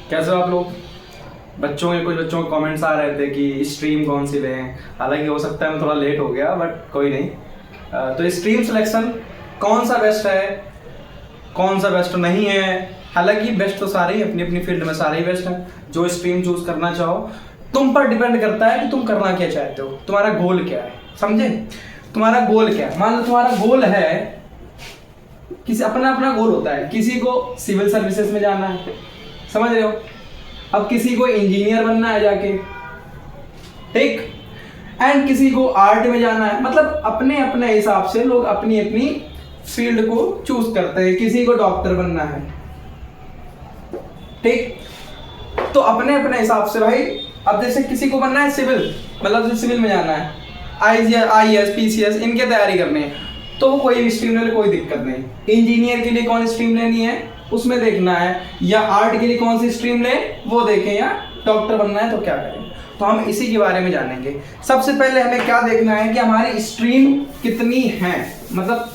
कैसे हो आप लोग? कुछ बच्चों के कमेंट्स आ रहे थे कि स्ट्रीम कौन सी लें। हालांकि हो सकता है मैं थोड़ा लेट हो गया, बट कोई नहीं। तो स्ट्रीम सिलेक्शन कौन सा बेस्ट है, कौन सा बेस्ट नहीं है। हालांकि बेस्ट तो सारे ही, अपनी अपनी फील्ड में सारे ही बेस्ट हैं। जो स्ट्रीम चूज करना चाहो, तुम पर डिपेंड करता है कि तुम करना क्या चाहते हो, तुम्हारा गोल क्या है। समझे? तुम्हारा गोल क्या है। मान लो तुम्हारा गोल है, किसी अपना अपना गोल होता है। किसी को सिविल सर्विसेज में जाना है, समझ रहे हो। अब किसी को इंजीनियर बनना है जाके, ठीक। एंड किसी को आर्ट में जाना है। मतलब अपने अपने हिसाब से लोग अपनी अपनी फील्ड को चूज करते हैं। किसी को डॉक्टर बनना है, ठीक। तो अपने अपने हिसाब से भाई, अब जैसे किसी को बनना है सिविल, मतलब सिविल में जाना है, IAS PCS इनके तैयारी करनी है, तो वो कोई भी स्ट्रीम ले ले, कोई दिक्कत नहीं। इंजीनियर के लिए कौन स्ट्रीम लेनी है उसमें देखना है, या आर्ट के लिए कौन सी स्ट्रीम ले वो देखें, या डॉक्टर बनना है तो क्या करें। तो हम इसी के बारे में जानेंगे। सबसे पहले हमें क्या देखना है कि हमारी स्ट्रीम कितनी है, मतलब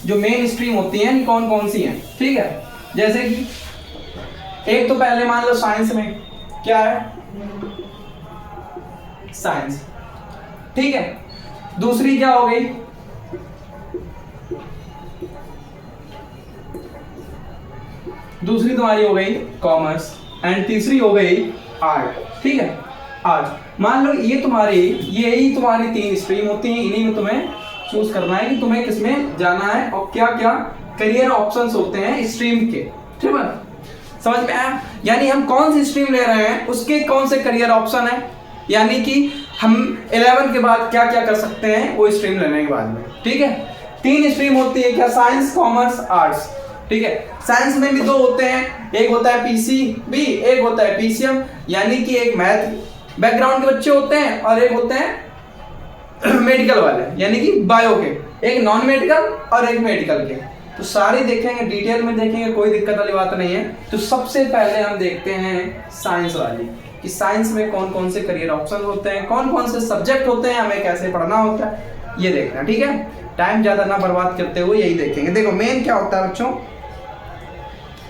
जो मेन स्ट्रीम होती हैं कौन कौन सी हैं, ठीक है। जैसे कि एक तो पहले मान लो साइंस में क्या है, साइंस, ठीक है। दूसरी क्या हो गई, दूसरी तुम्हारी हो गई कॉमर्स, एंड तीसरी हो गई आर्ट, ठीक है। आर्ट मान लो यही तुम्हारी 3 स्ट्रीम होती हैं। इन्हीं में तुम्हें चूज करना है कि तुम्हें किसमें जाना है और क्या क्या करियर ऑप्शंस होते हैं स्ट्रीम के, ठीक है। समझ में आया? यानी हम कौन सी स्ट्रीम ले रहे हैं उसके कौन से करियर ऑप्शन है, यानी कि हम 11 के बाद क्या क्या कर सकते हैं वो स्ट्रीम लेने के बाद में, ठीक है। 3 स्ट्रीम होती है क्या, साइंस, कॉमर्स, आर्ट्स, ठीक है। साइंस में भी 2 होते हैं, एक होता है PCB, एक होता है PCM, यानी कि एक मैथ बैकग्राउंड के बच्चे होते हैं और एक होते हैं मेडिकल वाले, यानी कि बायो के, एक नॉन मेडिकल और एक मेडिकल के। तो सारे देखेंगे, डिटेल में देखेंगे, कोई दिक्कत वाली बात नहीं है। तो सबसे पहले हम देखते हैं साइंस वाली, कि साइंस में कौन कौन से करियर ऑप्शन होते हैं, कौन कौन से सब्जेक्ट होते हैं, हमें कैसे पढ़ना होता है, ये देखना, ठीक है। टाइम ज्यादा ना बर्बाद करते हुए यही देखेंगे। देखो मेन क्या होता है बच्चों,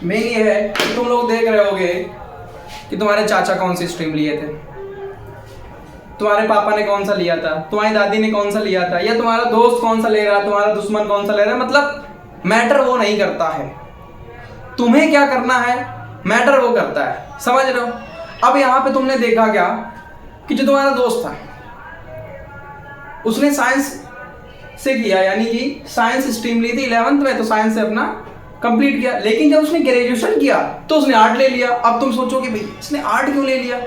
मेन ये है कि तुम लोग देख रहे होगे कि तुम्हारे चाचा कौन सी स्ट्रीम लिए थे, तुम्हारे पापा ने कौन सा लिया था, तुम्हारी दादी ने कौन सा लिया था, या तुम्हारा दोस्त कौन सा ले रहा है, तुम्हारा दुश्मन कौन सा ले रहा है। मतलब मैटर वो नहीं करता है, तुम्हें क्या करना है मैटर वो करता है, समझ रहे हो। अब यहां पे तुमने देखा क्या कि जो तुम्हारा दोस्त था उसने साइंस से किया, यानी कि साइंस स्ट्रीम ली थी 11th में, तो साइंस से अपना कंप्लीट किया। लेकिन जब उसने ग्रेजुएशन किया तो उसने आर्ट ले लिया। अब तुम सोचोगे भाई इसने आर्ट क्यों ले लिया,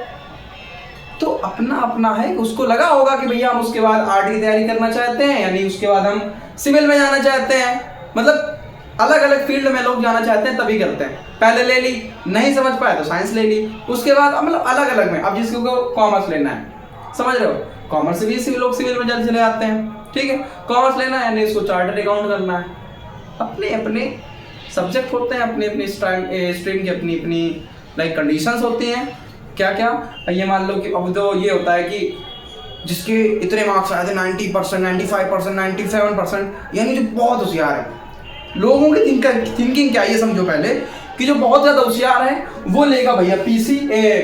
तो अपना अपना है, उसको लगा होगा कि भैया हम उसके बाद आर्ट की तैयारी करना चाहते हैं, यानी उसके बाद हम सिविल में जाना चाहते हैं। मतलब अलग अलग फील्ड में लोग जाना चाहते हैं तभी करते हैं। पहले ले ली, नहीं समझ पाए तो साइंस ले ली, उसके बाद मतलब अलग अलग में। अब जिसको कॉमर्स लेना है, समझ रहे हो, कॉमर्स से भी लोग सिविल में जल्द चले जाते हैं, ठीक है। कॉमर्स लेना है यानी उसको चार्टर्ड अकाउंट करना है। अपने अपने सब्जेक्ट होते हैं, अपने अपने स्ट्रीम की अपनी अपनी लाइक कंडीशंस होती हैं। क्या क्या, ये मान लो कि अब तो ये होता है कि जिसके इतने मार्क्स आए थे 90%, 95%, 97%, यानी जो बहुत होशियार है। लोगों की थिंकिंग क्या, ये समझो पहले कि जो बहुत ज़्यादा होशियार है वो लेगा भैया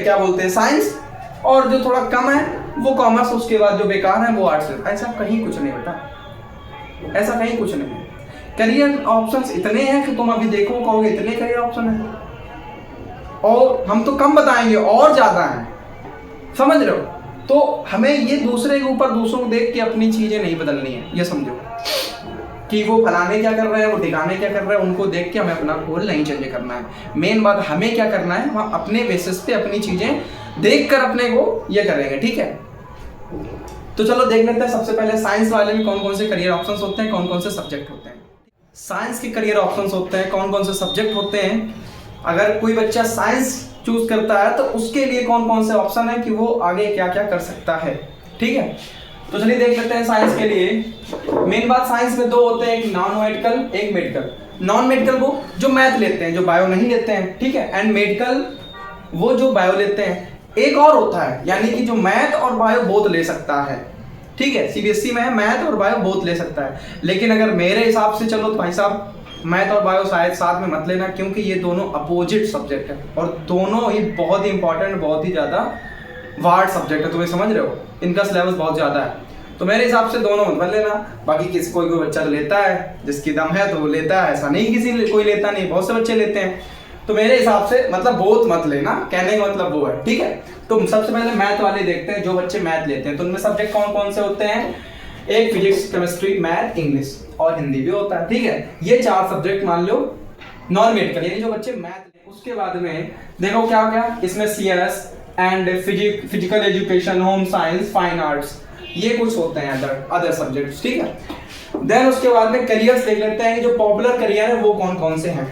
क्या बोलते हैं साइंस, और जो थोड़ा कम है वो कॉमर्स, उसके बाद जो बेकार है वो आर्ट्स लेता है। ऐसा कहीं कुछ नहीं बेटा, ऐसा कहीं कुछ नहीं है। करियर ऑप्शंस इतने हैं कि तुम अभी देखो कहोगे इतने करियर ऑप्शन है, और हम तो कम बताएंगे और ज्यादा हैं, समझ रहे हो। तो हमें ये दूसरे के ऊपर दूसरों को देख के अपनी चीजें नहीं बदलनी है, ये समझो कि वो फलाने क्या कर रहे हैं, वो ठिकाने क्या कर रहे हैं, उनको देख के हमें अपना गोल नहीं चेंज करना है। मेन बात हमें क्या करना है, हम अपने बेसिस पे अपनी चीजें देख कर अपने को ये करेंगे, ठीक है। तो चलो देख लेते हैं सबसे पहले साइंस वाले में कौन कौन से करियर ऑप्शंस होते हैं, कौन कौन से सब्जेक्ट होते हैं। साइंस के करियर ऑप्शंस होते हैं, कौन कौन से सब्जेक्ट होते हैं। अगर कोई बच्चा साइंस चूज करता है तो उसके लिए कौन कौन से ऑप्शन है कि वो आगे क्या क्या कर सकता है, ठीक है। तो चलिए देख लेते हैं साइंस के लिए। मेन बात साइंस में 2 होते हैं, एक नॉन मेडिकल, एक मेडिकल। नॉन मेडिकल वो जो मैथ लेते हैं, जो बायो नहीं लेते हैं, ठीक है। एंड मेडिकल वो जो बायो लेते हैं। एक और होता है, यानी कि जो मैथ और बायो बोथ ले सकता है, ठीक है। CBSE में है, मैथ और बायो बोथ ले सकता है। लेकिन अगर मेरे हिसाब से चलो तो भाई साहब मैथ और बायो शायद साथ में मत लेना, क्योंकि ये दोनों अपोजिट सब्जेक्ट है और दोनों ही बहुत ही इंपॉर्टेंट, बहुत ही ज़्यादा वार्ड सब्जेक्ट है। तुम्हें समझ रहे हो, इनका सिलेबस बहुत ज़्यादा है। तो मेरे हिसाब से दोनों मत लेना। बाकी किसी कोई बच्चा लेता है, जिसकी दम है तो वो लेता है, ऐसा नहीं किसी कोई लेता नहीं, बहुत से बच्चे लेते हैं। तो मेरे हिसाब से मतलब बहुत मत लेना, कहने का मतलब वो है, ठीक है। तो सबसे पहले मैथ वाले देखते हैं, जो बच्चे मैथ लेते हैं तो उनमें सब्जेक्ट कौन कौन से होते हैं। एक फिजिक्स, केमिस्ट्री, मैथ, इंग्लिश और हिंदी भी होता है, ठीक है। ये 4 सब्जेक्ट मान लो नॉन मेडिकल, यानी जो बच्चे मैथ। उसके बाद में देखो क्या क्या इसमें CS and physical education, home science, fine arts, ये कुछ होते हैं अदर सब्जेक्ट्स, ठीक है। देन उसके बाद में करियर्स देख लेते हैं, जो पॉपुलर करियर है वो कौन कौन से हैं।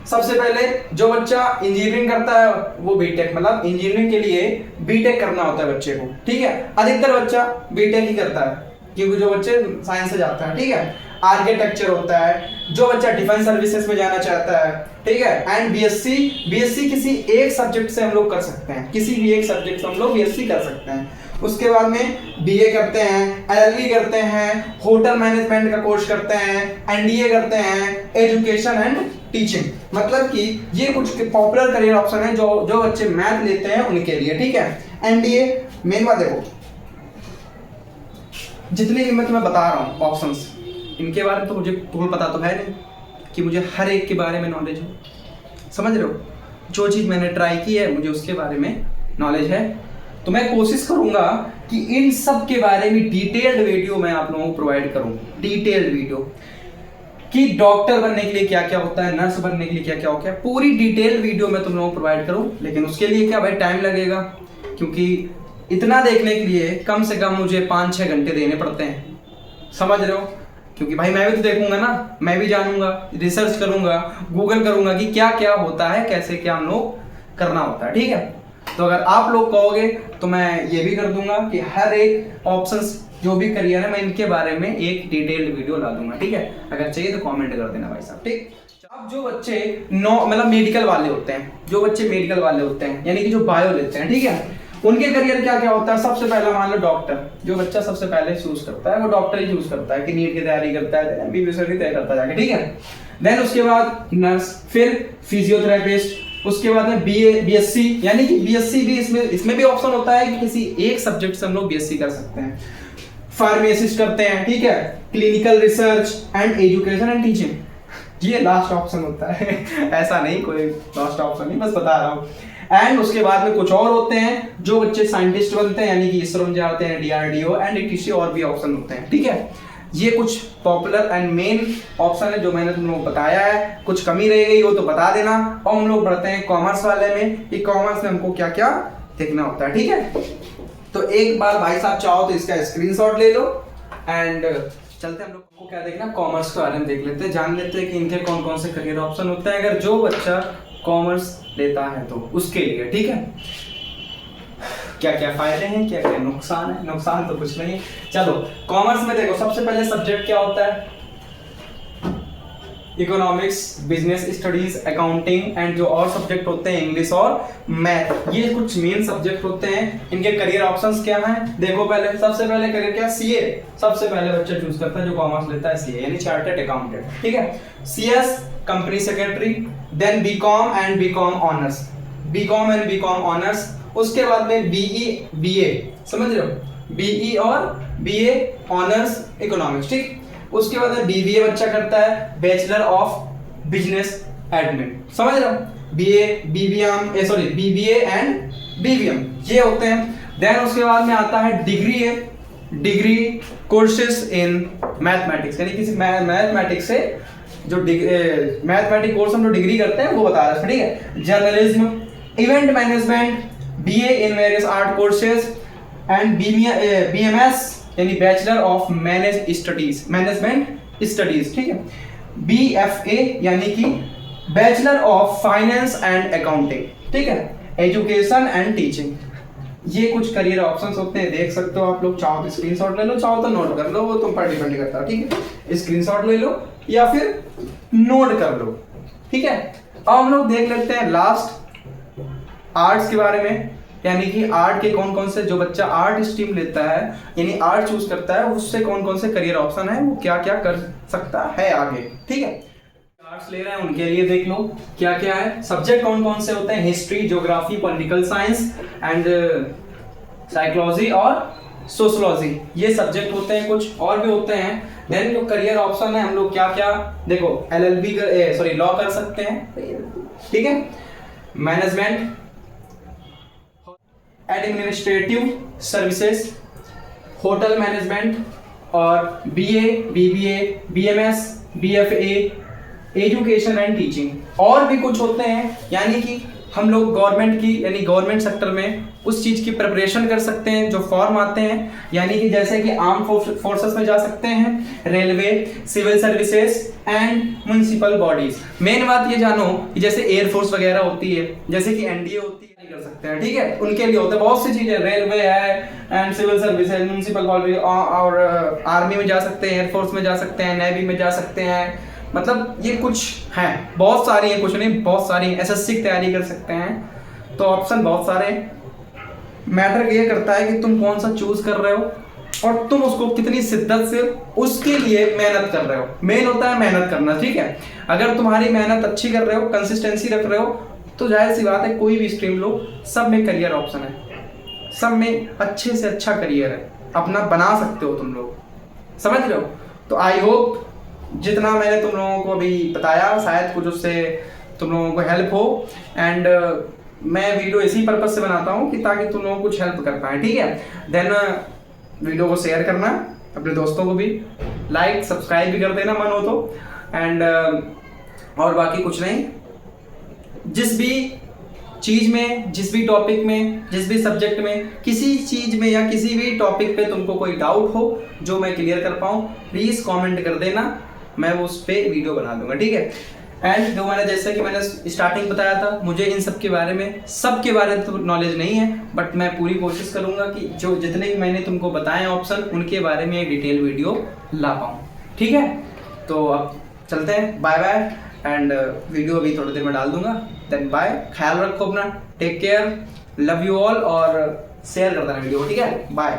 सबसे पहले जो बच्चा इंजीनियरिंग करता है वो बीटेक, मतलब इंजीनियरिंग के लिए बीटेक करना होता है बच्चे को, ठीक है। अधिकतर बच्चा बीटेक ही करता है, क्योंकि जो बच्चे साइंस से जाते हैं, ठीक है। आर्किटेक्चर होता है, जो बच्चा डिफेंस सर्विसेज में जाना चाहता है, ठीक है। एंड बीएससी किसी एक सब्जेक्ट से हम लोग कर सकते हैं, किसी भी एक सब्जेक्ट से हम लोग बीएससी कर सकते हैं। उसके बाद में बीए करते हैं, एलएलबी करते हैं, होटल मैनेजमेंट का कोर्स करते हैं, एनडीए करते हैं, एजुकेशन एंड टीचिंग। मतलब कि ये कुछ पॉपुलर करियर ऑप्शन है जो बच्चे मैथ लेते हैं उनके लिए, ठीक है। एनडीए मेन बात देखो, जितने भी मैं तुम्हें बता रहा हूँ ऑप्शंस, इनके बारे में तो मुझे तुम्हें पता तो है नहीं कि मुझे हर एक के बारे में नॉलेज हो, समझ रहे हो। जो चीज़ मैंने ट्राई की है मुझे उसके बारे में नॉलेज है, तो मैं कोशिश करूंगा कि इन सब के बारे में डिटेल्ड वीडियो मैं आप लोगों को प्रोवाइड करूं। डिटेल्ड वीडियो कि डॉक्टर बनने के लिए क्या क्या होता है, नर्स बनने के लिए क्या क्या होता है, पूरी डिटेल्ड वीडियो मैं तुम लोगों को प्रोवाइड करूं। लेकिन उसके लिए क्या भाई, टाइम लगेगा, क्योंकि इतना देखने के लिए कम से कम मुझे 5-6 घंटे देने पड़ते हैं, समझ रहे हो। क्योंकि भाई मैं भी तो देखूंगा ना, मैं भी जानूंगा, रिसर्च करूंगा, गूगल करूंगा कि क्या क्या होता है, कैसे क्या हम लोग करना होता है, ठीक है। तो अगर आप लोग कहोगे तो मैं ये भी कर दूंगा कि हर एक ऑप्शंस जो भी करियर है मैं इनके बारे में एक डिटेल्ड वीडियो ला दूंगा, ठीक है। अगर चाहिए तो कमेंट कर देना भाई साहब, ठीक। अब जो बच्चे मतलब मेडिकल वाले होते हैं, जो बच्चे मेडिकल वाले होते हैं यानी कि जो बायो लेते हैं, ठीक है, उनके करियर क्या क्या होता है। सबसे पहला मान लो डॉक्टर, जो बच्चा सबसे पहले चूज करता है वो डॉक्टर ही चूज करता है कि नीट की तैयारी करता है, एमबीबीएस की तैयारी करता जाके, ठीक है। देन उसके बाद नर्स, फिर फिजियोथेरेपिस्ट, उसके बाद में बीएससी, यानी कि बीएससी भी इसमें भी ऑप्शन होता है कि किसी एक सब्जेक्ट से हम लोग बीएससी कर सकते हैं। फार्मेसिस्ट करते हैं, ठीक है, clinical research and education and teaching, ये लास्ट ऑप्शन होता है ऐसा नहीं कोई लास्ट ऑप्शन नहीं, बस बता रहा हूँ। एंड उसके बाद में कुछ और होते हैं जो बच्चे साइंटिस्ट बनते हैं, यानी कि इसरो में जाते हैं, डीआरडीओ एंड ईटीसी, और भी ऑप्शन होते हैं, ठीक है। ये कुछ पॉपुलर एंड मेन ऑप्शन है जो मैंने तुम लोगों को बताया है। कुछ कमी रह गई हो तो बता देना। और हम लोग बढ़ते हैं कॉमर्स वाले में कि कॉमर्स में हमको क्या क्या देखना होता है, ठीक है। तो एक बार भाई साहब चाहो तो इसका स्क्रीनशॉट ले लो एंड चलते हैं हम लोग को क्या देखना, कॉमर्स के बारे में देख लेते हैं, जान लेते हैं कि इनके कौन कौन से करियर ऑप्शन होते हैं अगर जो बच्चा कॉमर्स लेता है तो उसके लिए, ठीक है। क्या क्या फायदे हैं, क्या क्या नुकसान है। नुकसान तो कुछ नहीं। चलो कॉमर्स में देखो, सबसे पहले सब्जेक्ट क्या होता है, economics, business studies, accounting and जो और सब्जेक्ट होते हैं इंग्लिश और मैथ, ये कुछ मेन सब्जेक्ट होते हैं। इनके करियर ऑप्शंस क्या हैं देखो, पहले सबसे पहले करियर क्या, सीए सबसे पहले बच्चा चूज करता है जो कॉमर्स लेता है, सीए यानी चार्टर्ड अकाउंटेंट, ठीक है। CS company secretary, then BCom and BCom honours, BCom and BCom honours. उसके बाद में बीई बीए, समझ रहे हो, बीई और बीए ऑनर्स इकोनॉमिक्स, ठीक। उसके बाद में बीबीए बच्चा करता है, बैचलर ऑफ बिजनेस एडमिन, समझ रहे हो, BA BBM sorry BBA and BBM ये होते हैं। देन उसके बाद में आता है डिग्री है, डिग्री कोर्सेज इन मैथमेटिक्स, यानी किसी मैथमेटिक्स से जो मैथमेटिक्स कोर्स हम जो डिग्री करते हैं वो बता रहा है, ठीक है। Journalism, event management, BA in various art courses and BMS यानी बैचलर ऑफ मैनेजमेंट स्टडीज, ठीक है। बीएफए यानी कि bachelor of finance and accounting, ठीक है। एजुकेशन एंड टीचिंग, ये कुछ करियर ऑप्शंस होते हैं, देख सकते हो आप लोग। चाहो तो स्क्रीनशॉट ले लो, चाहो तो नोट कर लो, वो तुम पर डिपेंड करता है, ठीक है। स्क्रीनशॉट ले लो या फिर नोट कर लो, ठीक है। अब हम लोग देख लेते हैं लास्ट आर्ट्स के बारे में, यानी कि आर्ट के कौन कौन से, जो बच्चा आर्ट स्ट्रीम लेता है यानी आर्ट चूज करता है, उससे कौन कौन से करियर ऑप्शन है, वो क्या क्या कर सकता है आगे, ठीक है। आर्ट्स ले रहे हैं उनके लिए देख लो क्या क्या है। सब्जेक्ट कौन कौन से होते हैं, history, geography, political science and psychology और सोशोलॉजी, ये सब्जेक्ट होते हैं। कुछ और भी होते हैं। देन जो करियर ऑप्शन है, हम लोग क्या क्या देखो, LLB सॉरी लॉ कर सकते हैं, ठीक है, management, administrative services, hotel management और BA, BBA, BMS, BFA, education and teaching. और भी कुछ होते हैं, यानी कि हम लोग गवर्नमेंट की यानी गवर्नमेंट सेक्टर में उस चीज़ की प्रिपरेशन कर सकते हैं जो फॉर्म आते हैं, यानी कि जैसे कि आर्म फोर्सेस में जा सकते हैं, railway, civil services and municipal bodies. Main बात ये जानो कि जैसे एयरफोर्स वगैरह होती है, जैसे कि NDA होती है, कर सकते हैं, ठीक है, उनके लिए होता है बहुत सी चीजें, रेलवे है and civil services, municipal body और आर्मी में जा सकते हैं, एयरफोर्स में जा सकते हैं, नेवी में जा सकते हैं, मतलब ये कुछ हैं, बहुत सारी हैं, कुछ नहीं बहुत सारी हैं। SSC की तैयारी कर सकते हैं। तो ऑप्शन बहुत सारे हैं। मैटर ये करता है कि तुम कौन सा चूज कर रहे हो और तुम उसको कितनी शिद्दत से उसके लिए मेहनत कर रहे हो। मेन होता है मेहनत करना, ठीक है। अगर तुम्हारी मेहनत अच्छी कर रहे हो, कंसिस्टेंसी रख रहे हो, तो जाहिर सी बात है कोई भी स्ट्रीम लो, सब में करियर ऑप्शन है, सब में अच्छे से अच्छा करियर है, अपना बना सकते हो तुम लोग, समझ रहे हो। तो आई होप जितना मैंने तुम लोगों को अभी बताया शायद कुछ उससे तुम लोगों को हेल्प हो। एंड मैं वीडियो इसी पर्पज से बनाता हूँ कि ताकि तुम लोगों को कुछ हेल्प कर पाए, ठीक है। देन वीडियो को शेयर करना अपने दोस्तों को भी, लाइक सब्सक्राइब भी कर देना मन हो तो। एंड और बाकी कुछ नहीं, जिस भी चीज में, जिस भी टॉपिक में, जिस भी सब्जेक्ट में, किसी चीज में या किसी भी टॉपिक पे तुमको कोई डाउट हो जो मैं क्लियर कर पाऊँ, प्लीज कमेंट कर देना, मैं वो उस पे वीडियो बना दूंगा, ठीक है। एंड जो मैंने जैसे कि मैंने स्टार्टिंग बताया था, मुझे इन सब के बारे में, सब के बारे में तो नॉलेज नहीं है, बट मैं पूरी कोशिश करूंगा कि जो जितने भी मैंने तुमको बताए ऑप्शन, उनके बारे में एक डिटेल वीडियो ला पाऊँ, ठीक है। तो अब चलते हैं, बाय बाय। एंड वीडियो अभी थोड़ी देर में डाल दूंगा। देन बाय, ख्याल रखो अपना, take care, love you all, और शेयर कर देना वीडियो, ठीक है, बाय।